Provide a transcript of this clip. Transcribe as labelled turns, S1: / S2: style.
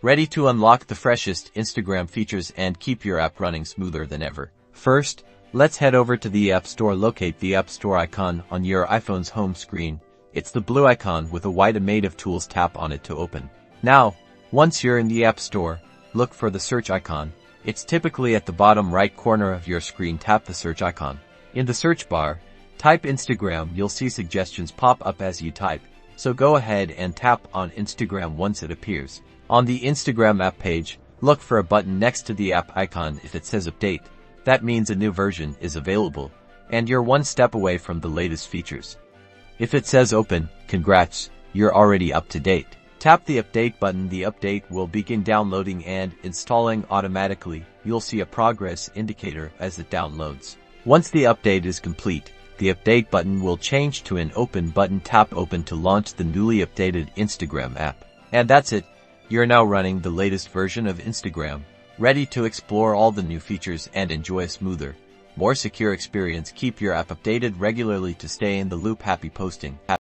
S1: ready to unlock the freshest Instagram features and keep your app running smoother than ever. First, let's head over to the App Store. Locate the App Store icon on your iPhone's home screen. It's the blue icon with a white native tools. Tap on it to open. Now, once you're in the App Store, look for the search icon. It's typically at the bottom right corner of your screen. Tap the search icon. In the search bar, type Instagram. You'll see suggestions pop up as you type, so go ahead and tap on Instagram once it appears. On the Instagram app page, look for a button next to the app icon. If it says update, that means a new version is available, and you're one step away from the latest features. If it says open, congrats, you're already up to date. Tap the update button. The update will begin downloading and installing automatically. You'll see a progress indicator as it downloads. Once the update is complete, the update button will change to an open button. Tap open to launch the newly updated Instagram app. And that's it. You're now running the latest version of Instagram, ready to explore all the new features and enjoy a smoother, more secure experience. Keep your app updated regularly to stay in the loop. Happy posting.